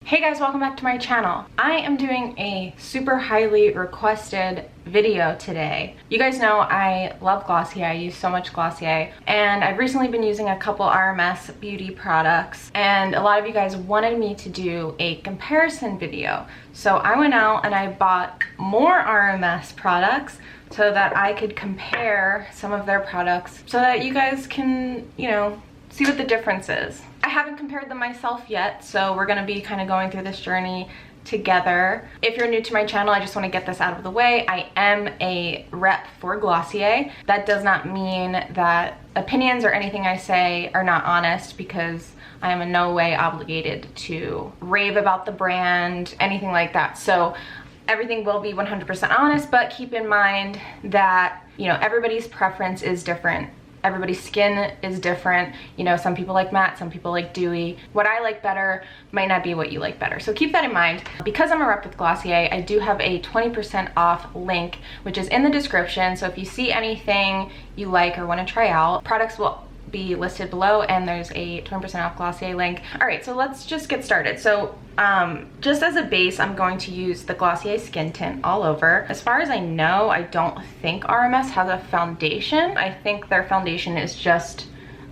Hey guys, welcome back to my channel. I am doing a super highly requested video today. You guys know I love Glossier. I use so much Glossier, and I've recently been using a couple RMS Beauty products, and a lot of you guys wanted me to do a comparison video. So I went out and I bought more RMS products so that I could compare some of their products so that you guys can, see what the difference is. I haven't compared them myself yet, so we're gonna be kind of going through this journey together. If you're new to my channel, I just want to get this out of the way. I am a rep for Glossier. That does not mean that opinions or anything I say are not honest, because I am in no way obligated to rave about the brand, anything like that. So everything will be 100% honest, but keep in mind that, everybody's preference is different. Everybody's skin is different. Some people like matte, some people like dewy. What I like better might not be what you like better. So keep that in mind. Because I'm a rep with Glossier, I do have a 20% off link, which is in the description. So if you see anything you like or want to try out, products will be listed below, and there's a 20% off Glossier link. All right, so let's just get started. So just as a base, I'm going to use the Glossier Skin Tint all over. As far as I know, I don't think RMS has a foundation. I think their foundation is just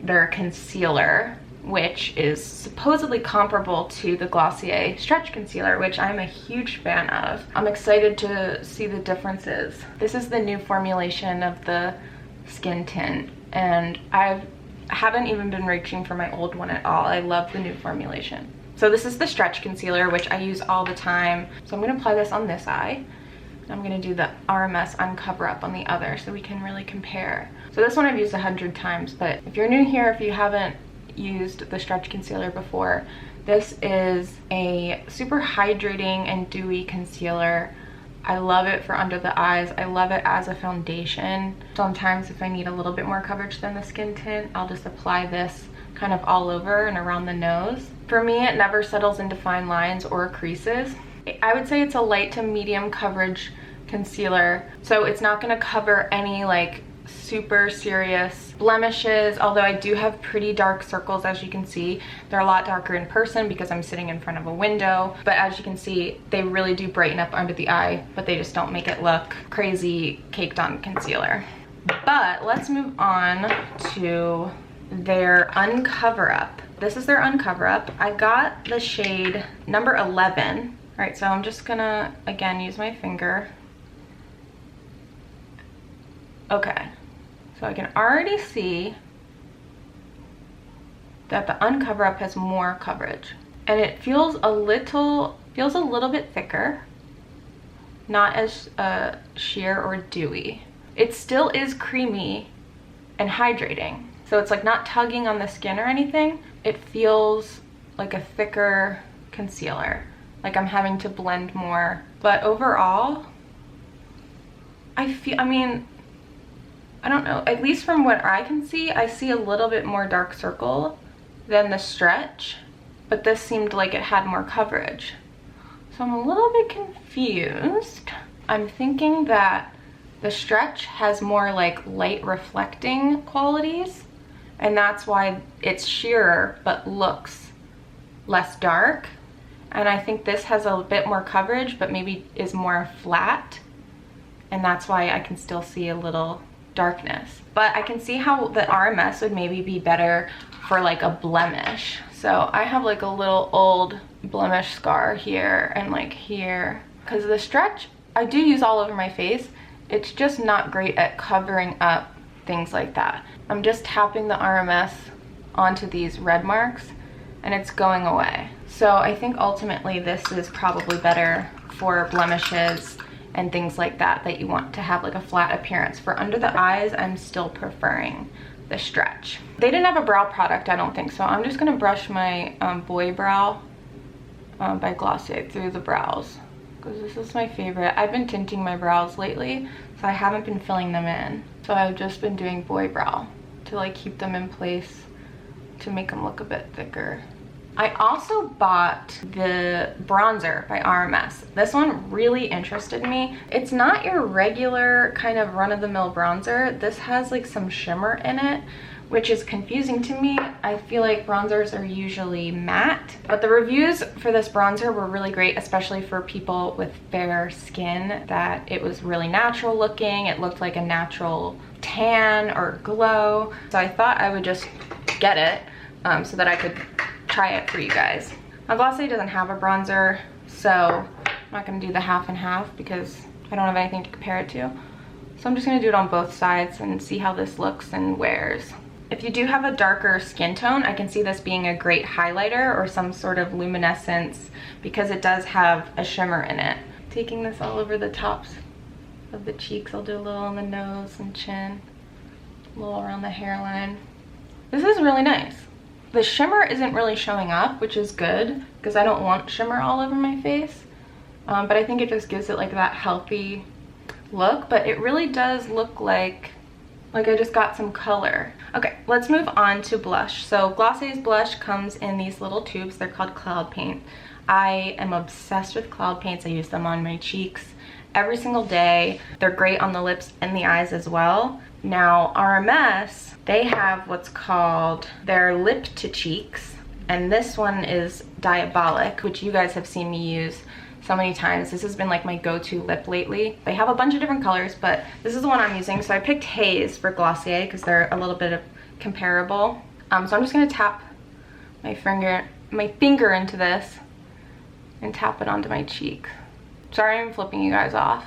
their concealer, which is supposedly comparable to the Glossier Stretch Concealer, which I'm a huge fan of. I'm excited to see the differences. This is the new formulation of the Skin Tint, and I haven't even been reaching for my old one at all. I love the new formulation. So this is the Stretch Concealer, which I use all the time. So I'm gonna apply this on this eye. And I'm gonna do the RMS Uncover Up on the other so we can really compare. So this one I've used 100 times, but if you're new here, if you haven't used the Stretch Concealer before, this is a super hydrating and dewy concealer. I love it for under the eyes. I love it as a foundation. Sometimes if I need a little bit more coverage than the Skin Tint, I'll just apply this kind of all over and around the nose. For me, it never settles into fine lines or creases. I would say it's a light to medium coverage concealer, so it's not gonna cover any like super serious blemishes, although I do have pretty dark circles. As you can see, they're a lot darker in person because I'm sitting in front of a window, but as you can see, they really do brighten up under the eye, but they just don't make it look crazy caked on concealer. But let's move on to their Uncover Up. This is their Uncover Up. I got the shade number 11. All right, so I'm just gonna again use my finger. Okay, so I can already see that the Uncover Up has more coverage, and it feels a little bit thicker, not as sheer or dewy. It still is creamy and hydrating, so it's like not tugging on the skin or anything. It feels like a thicker concealer, like I'm having to blend more. But overall, I don't know, at least from what I can see, I see a little bit more dark circle than the Stretch, but this seemed like it had more coverage. So I'm a little bit confused. I'm thinking that the Stretch has more like light reflecting qualities, and that's why it's sheerer but looks less dark. And I think this has a bit more coverage but maybe is more flat, and that's why I can still see a little darkness. But I can see how the RMS would maybe be better for like a blemish. So I have like a little old blemish scar here and like here, because the Stretch I do use all over my face. It's just not great at covering up things like that. I'm just tapping the RMS onto these red marks and it's going away. So I think ultimately this is probably better for blemishes and things like that you want to have like a flat appearance. For under the eyes, I'm still preferring the Stretch. They didn't have a brow product, I don't think, so I'm just gonna brush my Boy Brow by Glossier through the brows, because this is my favorite. I've been tinting my brows lately, so I haven't been filling them in. So I've just been doing Boy Brow to like keep them in place, to make them look a bit thicker. I also bought the bronzer by RMS. This one really interested me. It's not your regular kind of run-of-the-mill bronzer. This has like some shimmer in it, which is confusing to me. I feel like bronzers are usually matte, but the reviews for this bronzer were really great, especially for people with fair skin, that it was really natural looking. It looked like a natural tan or glow. So I thought I would just get it so that I could try it for you guys. Now Glossier doesn't have a bronzer, so I'm not gonna do the half and half because I don't have anything to compare it to. So I'm just gonna do it on both sides and see how this looks and wears. If you do have a darker skin tone, I can see this being a great highlighter or some sort of luminescence because it does have a shimmer in it. Taking this all over the tops of the cheeks. I'll do a little on the nose and chin, a little around the hairline. This is really nice. The shimmer isn't really showing up, which is good because I don't want shimmer all over my face. But I think it just gives it like that healthy look, but it really does look like I just got some color. Okay, let's move on to blush. So Glossier's blush comes in these little tubes. They're called Cloud Paint. I am obsessed with Cloud Paints. I use them on my cheeks every single day. They're great on the lips and the eyes as well. Now RMS, they have what's called their lip to cheeks, and this one is Diabolique, which you guys have seen me use so many times. This has been like my go-to lip lately. They have a bunch of different colors, but this is the one I'm using. So I picked Haze for Glossier because they're a little bit comparable. So I'm just gonna tap my finger into this and tap it onto my cheek. Sorry I'm flipping you guys off.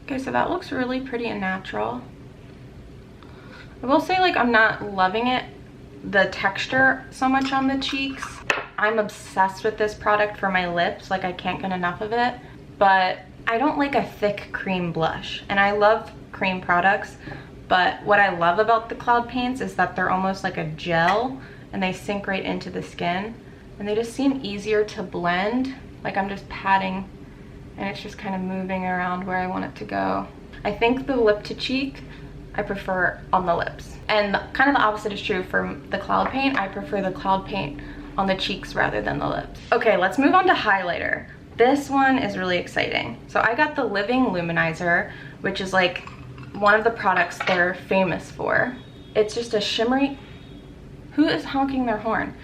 Okay, so that looks really pretty and natural. I will say, like, I'm not loving it, the texture so much on the cheeks. I'm obsessed with this product for my lips. Like, I can't get enough of it, but I don't like a thick cream blush, and I love cream products, but what I love about the Cloud Paints is that they're almost like a gel and they sink right into the skin, and they just seem easier to blend. Like, I'm just patting and it's just kind of moving around where I want it to go. I think the lip to cheek I prefer on the lips, and kind of the opposite is true for the Cloud Paint. I prefer the Cloud Paint on the cheeks rather than the lips. Okay, let's move on to highlighter. This one is really exciting. So I got the Living Luminizer, which is like one of the products they're famous for. It's just a shimmery, who is honking their horn?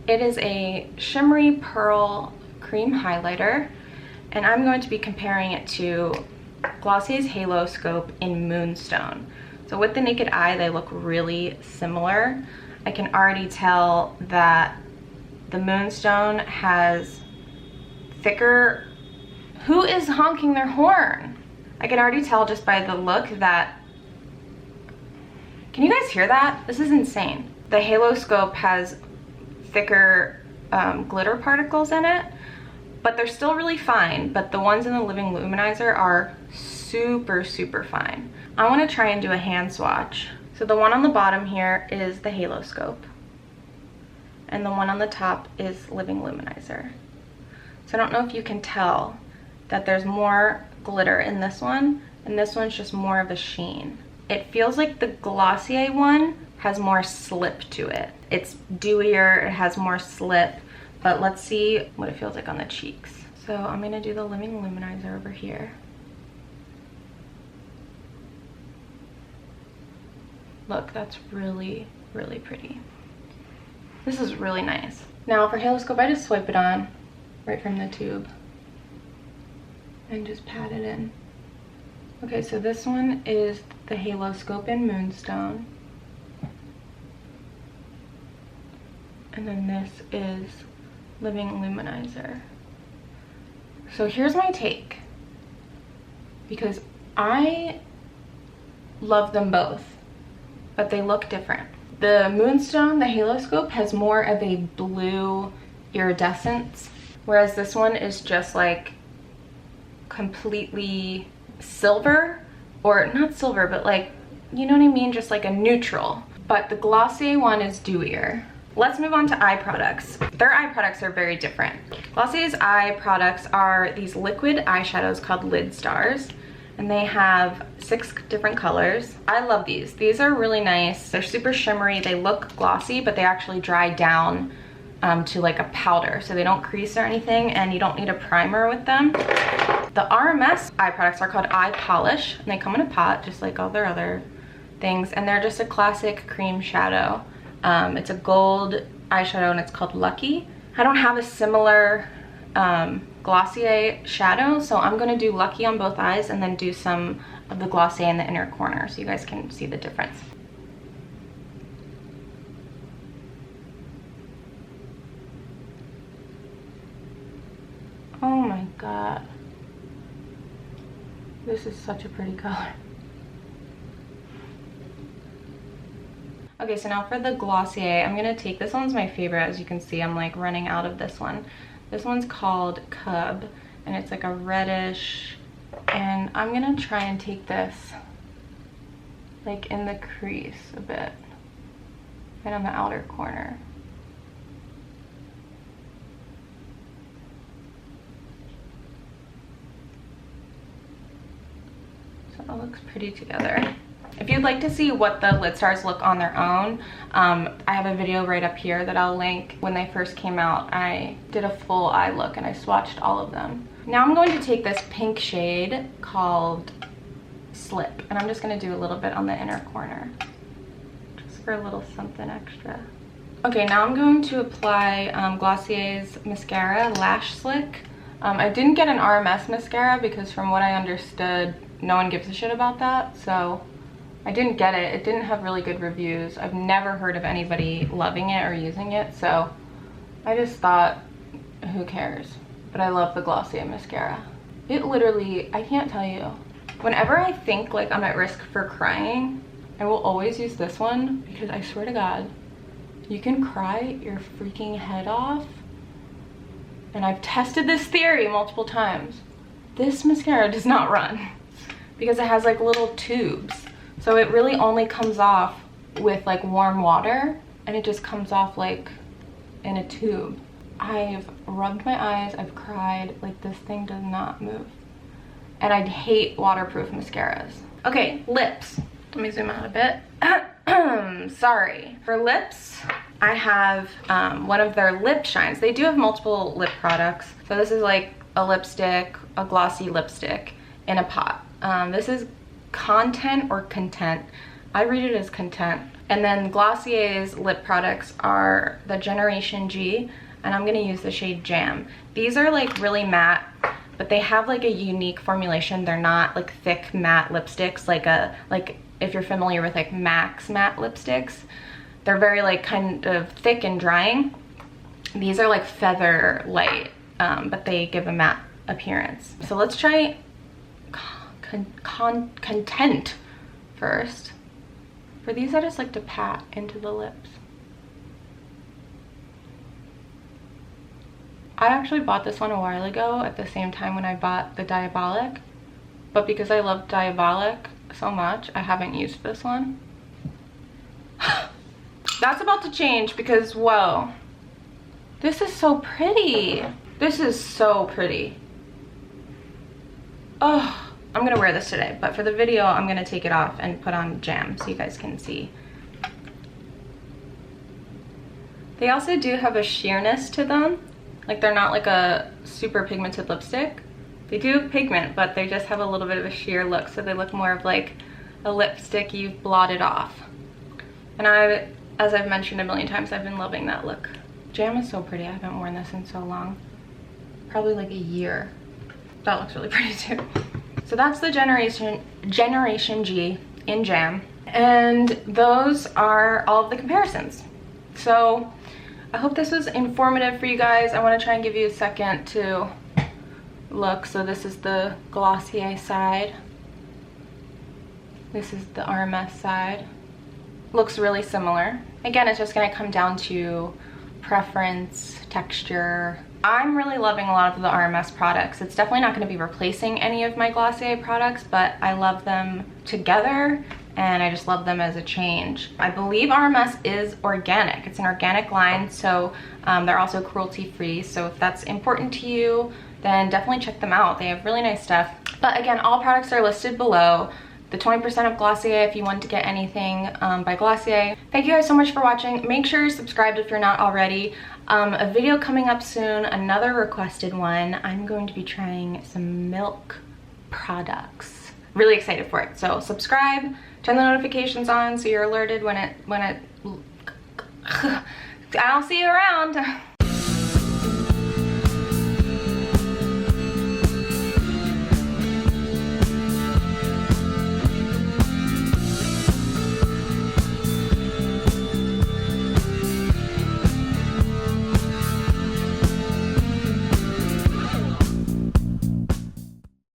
It is a shimmery pearl cream highlighter, and I'm going to be comparing it to Glossier's Haloscope in Moonstone. So with the naked eye, they look really similar. I can already tell that the Moonstone has thicker, who is honking their horn? I can already tell just by the look that, can you guys hear that? This is insane. The Haloscope has thicker glitter particles in it, but they're still really fine. But the ones in the Living Luminizer are super, super fine. I want to try and do a hand swatch. So the one on the bottom here is the Haloscope, and the one on the top is Living Luminizer. So I don't know if you can tell that there's more glitter in this one, and this one's just more of a sheen. It feels like the Glossier one has more slip to it. It's dewier, it has more slip, but let's see what it feels like on the cheeks. So I'm gonna do the Living Luminizer over here. Look, that's really, really pretty. This is really nice. Now for Haloscope, I just swipe it on right from the tube and just pat it in. Okay, so this one is the Haloscope in Moonstone. And then this is Living Luminizer. So here's my take, because I love them both, but they look different. The Moonstone, the Haloscope, has more of a blue iridescence, whereas this one is just like completely silver, or not silver, but like, you know what I mean, just like a neutral. But the Glossier one is dewier. Let's move on to eye products. Their eye products are very different. Glossier's eye products are these liquid eyeshadows called Lidstars, and they have 6 different colors. I love these. These are really nice. They're super shimmery. They look glossy, but they actually dry down to like a powder, so they don't crease or anything, and you don't need a primer with them. The RMS eye products are called Eye Polish, and they come in a pot just like all their other things, and they're just a classic cream shadow. It's a gold eyeshadow and it's called Lucky. I don't have a similar Glossier shadow, so I'm gonna do Lucky on both eyes and then do some of the Glossier in the inner corner so you guys can see the difference. Oh my god. This is such a pretty color. Okay, so now for the Glossier, I'm gonna take, this one's my favorite. As you can see, I'm like running out of this one. This one's called Cub, and it's like a reddish, and I'm gonna try and take this like in the crease a bit, right on the outer corner. So it looks pretty together. If you'd like to see what the Lidstars look on their own, I have a video right up here that I'll link. When they first came out, I did a full eye look and I swatched all of them. Now I'm going to take this pink shade called Slip, and I'm just going to do a little bit on the inner corner, just for a little something extra. Okay, now I'm going to apply Glossier's mascara, Lash Slick. I didn't get an RMS mascara because from what I understood, no one gives a shit about that, so I didn't get it. It didn't have really good reviews. I've never heard of anybody loving it or using it, so I just thought, who cares? But I love the Glossier mascara. It literally, I can't tell you. Whenever I think like I'm at risk for crying, I will always use this one because I swear to God, you can cry your freaking head off. And I've tested this theory multiple times. This mascara does not run because it has like little tubes. So it really only comes off with like warm water, and it just comes off like in a tube. I've rubbed my eyes, I've cried, like this thing does not move. And I hate waterproof mascaras. Okay, lips. Let me zoom out a bit. Sorry. For lips, I have one of their lip shines. They do have multiple lip products. So this is like a lipstick, a glossy lipstick in a pot. This is Content or Content. I read it as Content. And then Glossier's lip products are the Generation G, and I'm gonna use the shade Jam. These are like really matte, but they have like a unique formulation. They're not like thick matte lipsticks like if you're familiar with like MAC's matte lipsticks. They're very like kind of thick and drying. These are like feather light, but they give a matte appearance. So let's try Content first. For these, I just like to pat into the lips. I actually bought this one a while ago at the same time when I bought the Diabolique, but because I love Diabolique so much, I haven't used this one. That's about to change because, whoa, this is so pretty. This is so pretty. Oh, I'm gonna wear this today, but for the video, I'm gonna take it off and put on Jam so you guys can see. They also do have a sheerness to them. Like they're not like a super pigmented lipstick. They do have pigment, but they just have a little bit of a sheer look, so they look more of like a lipstick you've blotted off. And as I've mentioned a million times, I've been loving that look. Jam is so pretty. I haven't worn this in so long. Probably like a year. That looks really pretty too. So that's the Generation G in Jam. And those are all of the comparisons. So I hope this was informative for you guys. I want to try and give you a second to look. So this is the Glossier side. This is the RMS side. Looks really similar. Again, it's just going to come down to preference, texture. I'm really loving a lot of the RMS products. It's definitely not going to be replacing any of my Glossier products, but I love them together and I just love them as a change. I believe RMS is organic. It's an organic line, so they're also cruelty-free. So if that's important to you, then definitely check them out. They have really nice stuff. But again, all products are listed below. The 20% of Glossier if you want to get anything by Glossier. Thank you guys so much for watching. Make sure you're subscribed if you're not already. A video coming up soon, another requested one. I'm going to be trying some milk products. Really excited for it. So subscribe Turn the notifications on so you're alerted when it I'll see you around.